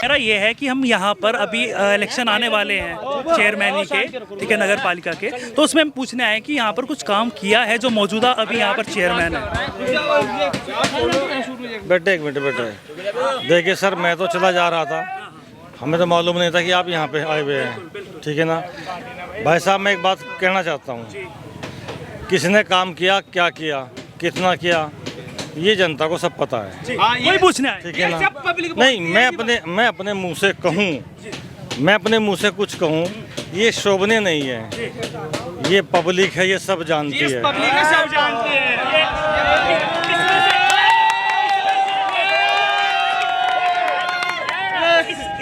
मेरा ये है कि हम यहाँ पर अभी इलेक्शन आने वाले हैं चेयरमैन के, ठीक है, नगर पालिका के, तो उसमें हम पूछने आए कि यहाँ पर कुछ काम किया है जो मौजूदा अभी यहाँ पर चेयरमैन है। बेटे एक मिनट बेटे, देखिए सर, मैं तो चला जा रहा था, हमें तो मालूम नहीं था कि आप यहाँ पे आए हुए हैं, ठीक है ना। भाई साहब, मैं एक बात कहना चाहता हूँ, किसने काम किया, क्या किया, कितना किया, ये जनता को सब पता है। वही पूछने आए, ठीक है ना। नहीं, मैं अपने मुंह से कहूँ, मैं अपने मुंह से कुछ कहूँ, ये शोभनीय नहीं है। ये पब्लिक है, ये सब जानती है।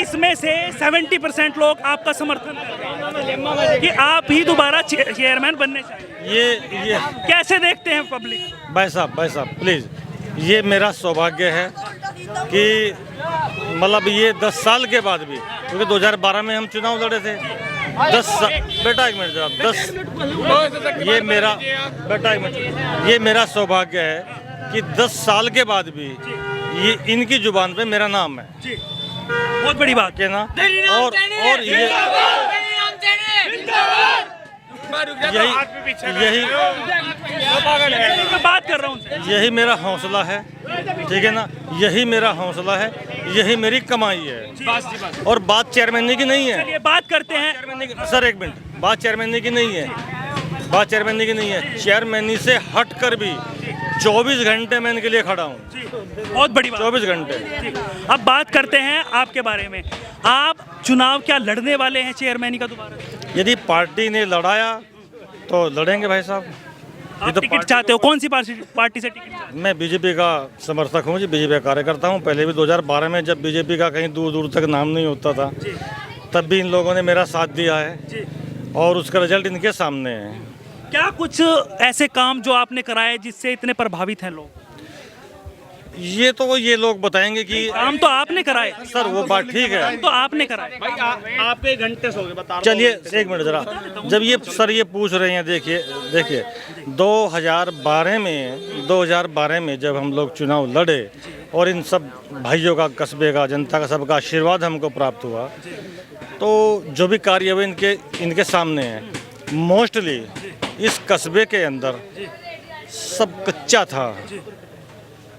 इसमें से 70% लोग आपका समर्थन करते हैं कि आप ही दोबारा चेयरमैन बनने चाहिए। ये कैसे देखते हैं पब्लिक? भाई साहब प्लीज़, ये मेरा सौभाग्य है कि मतलब ये 10 साल के बाद भी, क्योंकि 2012 में हम चुनाव लड़े थे, 10 बेटा एक मिनट जरा, 10 ये मेरा बेटा एक मिनट, ये मेरा सौभाग्य है कि 10 साल के बाद भी ये इनकी जुबान पे मेरा नाम है। बहुत बड़ी बात है ना। और ये यही बात कर रहा हूँ, यही मेरा हौसला है, ठीक है ना। यही मेरा हौसला है, यही मेरी कमाई है। और बात चेयरमैन की नहीं है, ये बात करते हैं सर एक मिनट, बात चेयरमैन की नहीं है, बात चेयरमैन की नहीं है। चेयरमैनी से हट कर भी 24 घंटे मैं इनके लिए खड़ा हूँ। बहुत बड़ी बात, 24 घंटे। अब बात करते हैं आपके बारे में। आप चुनाव क्या लड़ने वाले हैं चेयरमैनी का दोबारा? यदि पार्टी ने लड़ाया तो लड़ेंगे भाई साहब। आप टिकट चाहते हो? कौन सी पार्टी से टिकट चाहते मैं बीजेपी का समर्थक हूँ जी, बीजेपी का कार्यकर्ता हूँ। पहले भी 2012 में जब बीजेपी का कहीं दूर दूर तक नाम नहीं होता था, तब भी इन लोगों ने मेरा साथ दिया है और उसका रिजल्ट इनके सामने है। क्या कुछ ऐसे काम जो आपने कराए जिससे इतने प्रभावित हैं लोग? ये लोग बताएंगे कि काम तो आपने कराए सर, वो बात ठीक है, काम तो आपने कराए। आप एक घंटे से हो गए, बता रहा हूं। चलिए एक मिनट जरा, जब ये सर ये पूछ रहे हैं, देखिए 2012 में जब हम लोग चुनाव लड़े और इन सब भाइयों का, कस्बे का, जनता का, सबका आशीर्वाद हमको प्राप्त हुआ, तो जो भी कार्य हुए इनके सामने है। मोस्टली इस कस्बे के अंदर सब कच्चा था,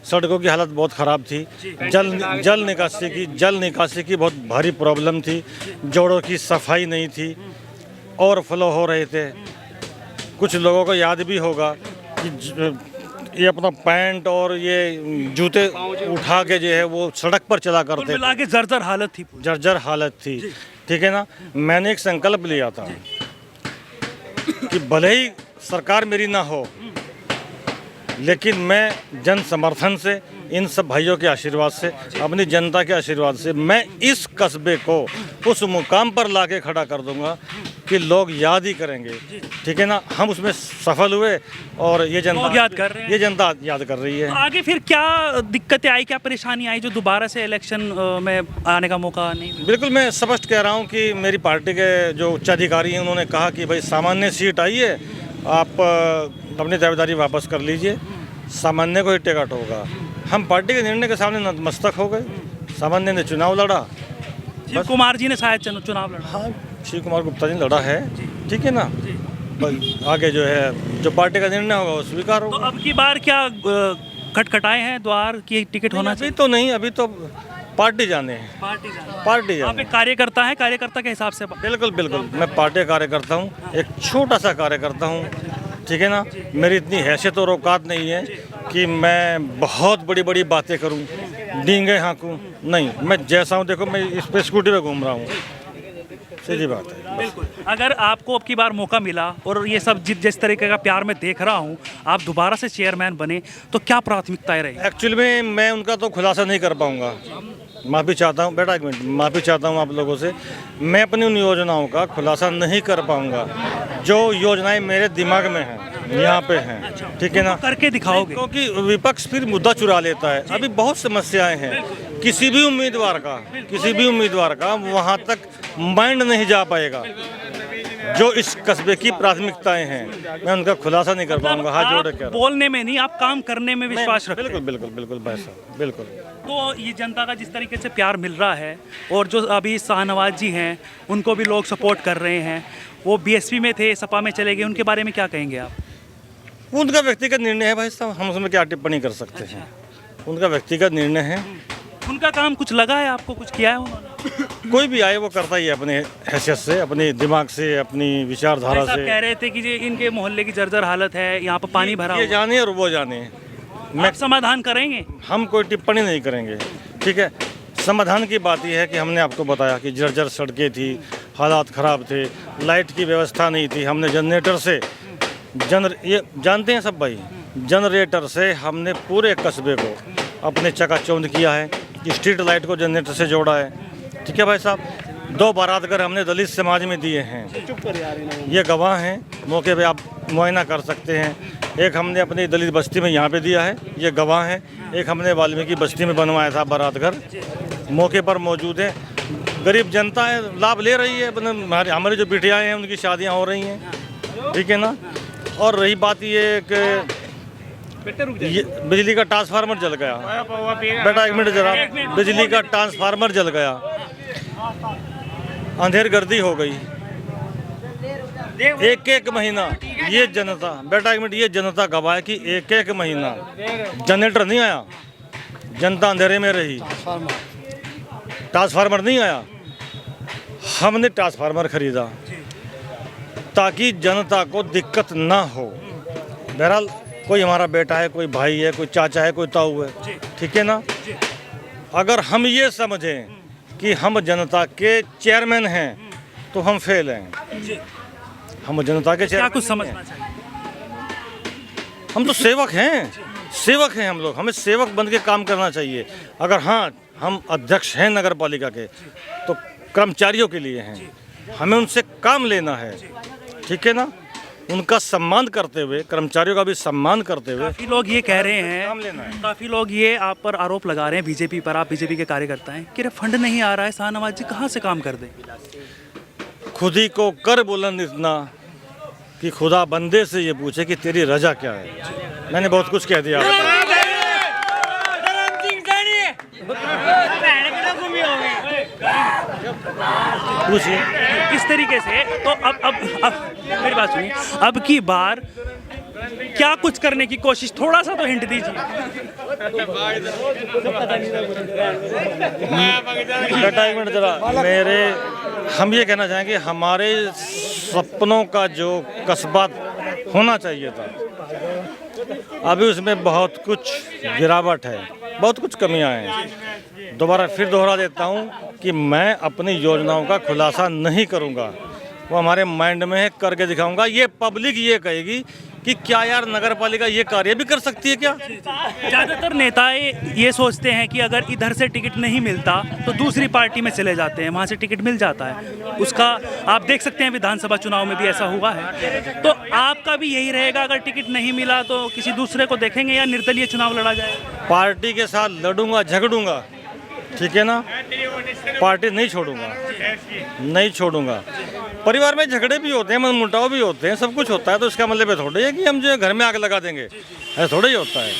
सड़कों की हालत बहुत ख़राब थी, जल निकासी की बहुत भारी प्रॉब्लम थी, जोड़ों की सफाई नहीं थी, ओवरफ्लो हो रहे थे। कुछ लोगों को याद भी होगा कि ये अपना पैंट और ये जूते उठा के जो है वो सड़क पर चला करते थे। मिला के जर्जर हालत थी, ठीक है ना। मैंने एक संकल्प लिया था कि भले ही सरकार मेरी ना हो, लेकिन मैं जन समर्थन से, इन सब भाइयों के आशीर्वाद से, अपनी जनता के आशीर्वाद से मैं इस कस्बे को उस मुकाम पर लाके खड़ा कर दूंगा कि लोग याद ही करेंगे, ठीक है ना। हम उसमें सफल हुए और ये जनता याद कर रहे हैं, ये जनता याद कर रही है। तो आगे फिर क्या दिक्कतें आई, क्या परेशानी आई जो दोबारा से इलेक्शन में आने का मौका नहीं? बिल्कुल, मैं स्पष्ट कह रहा हूँ कि मेरी पार्टी के जो उच्चाधिकारी हैं उन्होंने कहा कि भाई सामान्य सीट आई है, आप अपनी दावेदारी वापस कर लीजिए, सामान्य को ही टिकट होगा। हम पार्टी के निर्णय के सामने नतमस्तक हो गए, सामान्य ने चुनाव लड़ा। शिव कुमार जी ने शायद चुनाव लड़ा। हाँ, शिव कुमार गुप्ता जी लड़ा है, ठीक है ना। आगे जो है, जो पार्टी का निर्णय होगा वो स्वीकार होगा। तो अब की बार क्या खटखटाए हैं द्वार की टिकट होना चाहिए? तो नहीं, अभी तो पार्टी जाने हैं, पार्टी आप जाने। एक कार्यकर्ता है, कार्यकर्ता के हिसाब से? बिल्कुल, मैं पार्टी कार्यकर्ता हूँ, एक छोटा सा कार्यकर्ता हूँ, ठीक है ना। मेरी इतनी हैसियत और औकात नहीं है कि मैं बहुत बड़ी बड़ी बातें करूं, डींगे हाँकूं, नहीं। मैं जैसा हूं, देखो, मैं इस पे स्कूटी पे घूम रहा हूं, सीधी बात है। बिल्कुल। अगर आपको अब की बार मौका मिला और ये सब जिस तरीके का प्यार मैं देख रहा हूँ, आप दोबारा से चेयरमैन बने, तो क्या प्राथमिकताएं रही? एक्चुअली में मैं उनका तो खुलासा नहीं कर पाऊँगा, माफ़ी चाहता हूँ बेटा, एक मिनट, माफ़ी चाहता हूँ आप लोगों से। मैं अपनी उन योजनाओं का खुलासा नहीं कर पाऊँगा जो योजनाएं मेरे दिमाग में हैं, यहाँ पे हैं, ठीक है ना। करके दिखाओगे? क्योंकि विपक्ष फिर मुद्दा चुरा लेता है। अभी बहुत समस्याएं हैं, किसी भी उम्मीदवार का वहाँ तक माइंड नहीं जा पाएगा। जो इस कस्बे की प्राथमिकताएं हैं मैं उनका खुलासा नहीं कर पाऊंगा। हाथ जोड़ के आप बोलने में नहीं, आप काम करने में विश्वास रखते हैं। बिल्कुल बिल्कुल बिल्कुल भाई साहब, बिल्कुल। तो ये जनता का जिस तरीके से प्यार मिल रहा है और जो अभी शाहनवाज जी हैं उनको भी लोग सपोर्ट कर रहे हैं, वो बीएसपी में थे, सपा में चले गए, उनके बारे में क्या कहेंगे आप? उनका व्यक्तिगत निर्णय है भाई साहब, हम उसमें क्या टिप्पणी कर सकते हैं। उनका व्यक्तिगत निर्णय है। उनका काम कुछ लगा है आपको, कुछ किया है उन्होंने? कोई भी आए वो करता ही है अपने हैसियत से, अपने दिमाग से, अपनी विचारधारा साहब से। कह रहे थे कि ये इनके मोहल्ले की जर्जर हालत है, यहाँ पर पानी भरा ये हुआ है। जाने और वो जाने, आप समाधान करेंगे? हम कोई टिप्पणी नहीं करेंगे, ठीक है। समाधान की बात यह है कि हमने आपको बताया कि जर्जर सड़कें थी, हालात ख़राब थे, लाइट की व्यवस्था नहीं थी। हमने जनरेटर से ये जानते हैं सब भाई, जनरेटर से हमने पूरे कस्बे को अपने चकाचौंध किया है, स्ट्रीट लाइट को जनरेटर से जोड़ा है, ठीक है भाई साहब। 2 बारात घर हमने दलित समाज में दिए हैं, ये गवाह हैं, मौके पे आप मुआयना कर सकते हैं। एक हमने अपनी दलित बस्ती में यहाँ पे दिया है, ये गवाह हैं। एक हमने वाल्मीकि बस्ती में बनवाया था बारात घर, मौके पर मौजूद है। गरीब जनता है, लाभ ले रही है, हमारी जो बिटियाँ हैं उनकी शादियाँ हो रही हैं, ठीक है ना। और रही बात ये कि ये बिजली का ट्रांसफार्मर जल गया। बेटा एक मिनट जरा, बिजली का ट्रांसफार्मर जल गया, अंधेर गर्दी हो गई। एक महीना ये जनता, बेटा एक मिनट, ये जनता गवाह है कि एक महीना जनरेटर नहीं आया, जनता अंधेरे में रही, ट्रांसफार्मर नहीं आया। हमने ट्रांसफार्मर खरीदा ताकि जनता को दिक्कत ना हो। बहरहाल कोई हमारा बेटा है, कोई भाई है, कोई चाचा है, कोई ताऊ है, ठीक है ना। अगर हम ये समझें कि हम जनता के चेयरमैन हैं तो हम फेल हैं। हम जनता के क्या चेयरमैन कुछ नहीं हैं। समझना चाहिए? हम तो सेवक हैं, सेवक हैं हम लोग, हमें सेवक बन के काम करना चाहिए। अगर हाँ हम अध्यक्ष हैं नगर पालिका के तो कर्मचारियों के लिए हैं, हमें उनसे काम लेना है, ठीक है ना। उनका सम्मान करते हुए, कर्मचारियों का भी सम्मान करते हुए काफी लोग ये कह रहे काम लेना है। हैं, काफी लोग ये आप पर आरोप लगा रहे हैं बीजेपी पर, आप बीजेपी के कार्यकर्ता हैं, कि फंड नहीं आ रहा है, शाहनवाज जी कहाँ से काम कर दें? खुद ही को कर बुलंद इतना कि खुदा बंदे से ये पूछे कि तेरी रजा क्या है। मैंने बहुत कुछ कह दिया। पूछिए किस तरीके से? तो अब मेरी बात सुनिए, अब की बार क्या कुछ करने की कोशिश, थोड़ा सा तो हिंट दीजिए। बेटा एक मिनट जरा, हम ये कहना चाहेंगे हमारे सपनों का जो कस्बा होना चाहिए था, अभी उसमें बहुत कुछ गिरावट है, बहुत कुछ कमियां हैं। दोबारा फिर दोहरा देता हूं कि मैं अपनी योजनाओं का खुलासा नहीं करूंगा, वो हमारे माइंड में है, करके दिखाऊंगा। ये पब्लिक ये कहेगी कि क्या यार नगर पालिका ये कार्य भी कर सकती है क्या। ज़्यादातर नेता ये सोचते हैं कि अगर इधर से टिकट नहीं मिलता तो दूसरी पार्टी में चले जाते हैं, वहाँ से टिकट मिल जाता है। उसका आप देख सकते हैं विधानसभा चुनाव में भी ऐसा हुआ है। तो आपका भी यही रहेगा, अगर टिकट नहीं मिला तो किसी दूसरे को देखेंगे या निर्दलीय चुनाव लड़ा जाएगा? पार्टी के साथ लड़ूंगा, झगड़ूंगा, ठीक है ना, पार्टी नहीं छोड़ूंगा, नहीं छोड़ूंगा। परिवार में झगड़े भी होते हैं, मनमुटाव भी होते हैं, सब कुछ होता है, तो इसका मतलब ये थोड़ा है कि हम जो है घर में आग लगा देंगे, ऐसा थोड़ा ही होता है।